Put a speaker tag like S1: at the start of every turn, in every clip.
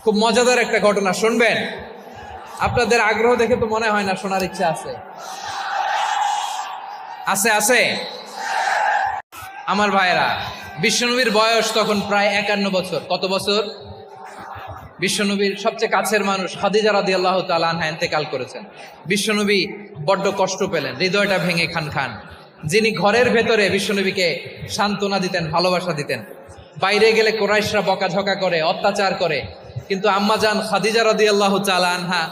S1: খুব মজাদার একটা ঘটনা শুনবেন। আপনাদের আগ্রহ দেখে তো মনে হয় না শোনার ইচ্ছা আছে। আছে আছে আমার ভাইয়েরা, বিশ্বনবীর বয়স তখন প্রায় 51 বছর। কত বছর? বিশ্বনবীর সবচেয়ে কাছের মানুষ খাদিজা রাদিয়াল্লাহু তাআলা আনহা ইন্তেকাল করেছেন। বিশ্বনবী বড্ড কষ্ট পেলেন, হৃদয়টা ভেঙে খান খান। যিনি ঘরের ভেতরে বিশ্বনবীকে সান্ত্বনা দিতেন, ভালোবাসা দিতেন, বাইরে গেলে কুরাইশরা বকাঝকা করে, অত্যাচার করে, কিন্তু আম্মাজান খাদিজা রাদিয়াল্লাহু তাআলা আনহা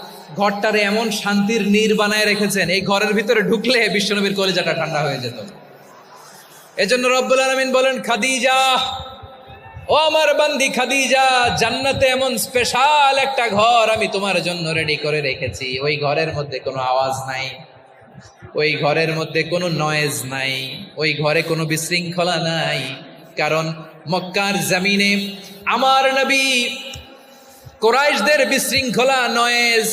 S1: ঘরটারে এমন শান্তির নীড় বানায় রেখেছেন, এই ঘরের ভিতরে ঢুকলে বিশ্বনবীর কলিজাটা ঠান্ডা হয়ে যেত। এজন্য রব্বুল আলামিন বলেন, খাদিজা, ও আমার বান্দি খাদিজা, জান্নাতে এমন স্পেশাল একটা ঘর আমি তোমার জন্য রেডি করে রেখেছি। ওই ঘরের মধ্যে কোনো আওয়াজ নাই, ওই ঘরের মধ্যে কোনো নয়েজ নাই, ওই ঘরে কোনো বিশৃঙ্খলা নাই। কারণ মক্কার জমিনে আমার নবী কুরাইশদের বিশৃঙ্খলা, নয়েজ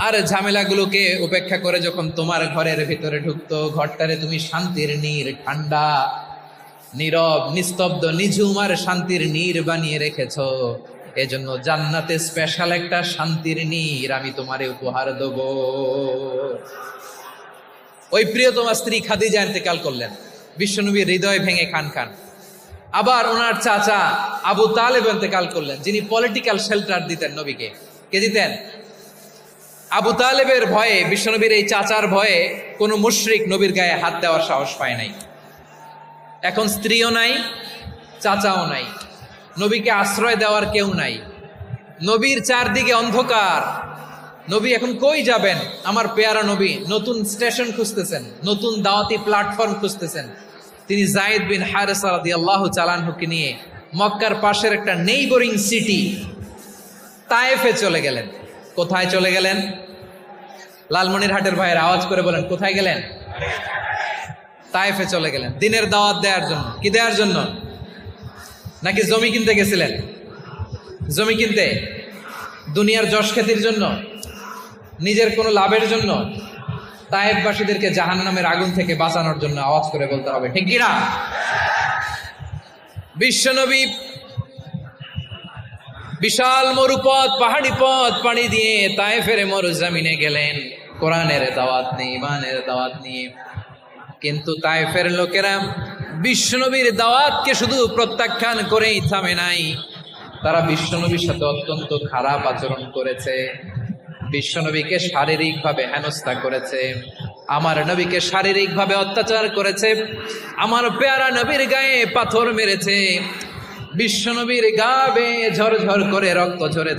S1: আর ঝামেলাগুলোকে উপেক্ষা করে যখন তোমার ঘরের ভিতরে ঢুকতো, ঘরটারে তুমি শান্তির নীড়, ঠান্ডা, নীরব, নিস্তব্ধ, নিঝুম আর শান্তির নীড় বানিয়ে রেখেছো। এজন্য জান্নাতে স্পেশাল একটা শান্তির নীড় আমি তোমারে উপহার দেব। ওই প্রিয়তমা স্ত্রী খাদিজা ইন্তেকাল করলেন, বিশ্বনবীর হৃদয় ভেঙে খান খান। আবার ওনার চাচা আবু তালেব ইন্তেকাল করলেন, যিনি পলিটিক্যাল শেল্টার দিতেন নবীকে। কে দিতেন? আবু তালেবের ভয়ে, বিশ্বনবীর এই চাচার ভয়ে কোনো মুশরিক নবীর গায়ে হাত দেওয়ার সাহস পায় নাই। এখন স্ত্রীও নাই, চাচাও নাই, নবীকে আশ্রয় দেওয়ার কেউ নাই। নবীর চারদিকে অন্ধকার। নবী এখন কই যাবেন? আমার পেয়ারা নবী নতুন স্টেশন খুঁজতেছেন, নতুন দাওয়াতি প্ল্যাটফর্ম খুঁজতেছেন। তিনি যায়েদ বিন হারেসা রাদিয়াল্লাহু তাআলা আনহুকে নিয়ে মক্কার পাশের একটা নেইবরিং সিটি তায়েফে চলে গেলেন। কোথায় চলে গেলেন? লালমনিরহাটের ভাইয়ের আওয়াজ করে বলেন, কোথায় গেলেন? তায়েফে চলে গেলেন দিনের দাওয়াত দেওয়ার জন্য। কি দেওয়ার জন্য? নাকি জমি কিনতে গেছিলেন? জমি কিনতে? দুনিয়ার যশ খ্যাতির জন্য? নিজের কোনো লাভের জন্য? তায়েফবাসীদেরকে জাহান্নামের আগুন থেকে বাঁচানোর জন্য। আওয়াজ করে বলতে হবে, ঠিক কিনা? বিশ্বনবী বিশাল মরুপথ, পাহাড়ি পথ পাড়ি দিয়ে তায়েফের মরুজমিনে গেলেন কোরআনের দাওয়াত নিয়ে, ইমানের দাওয়াত নিয়ে। কিন্তু তায়েফের লোকেরা বিশ্বনবীর দাওয়াতকে শুধু প্রত্যাখ্যান করেই থামে নাই, তারা বিশ্বনবীর সাথে অত্যন্ত খারাপ আচরণ করেছে। বিশ্বনবীকে শারীরিকভাবে হেনস্থা করেছে, আমার নবীকে শারীরিকভাবে অত্যাচার করেছে, আমার পেয়ারা নবীর গায়ে পাথর মেরেছে, বিশ্বনবীর গা বেয়ে ঝরঝর করে রক্ত ঝরেছে।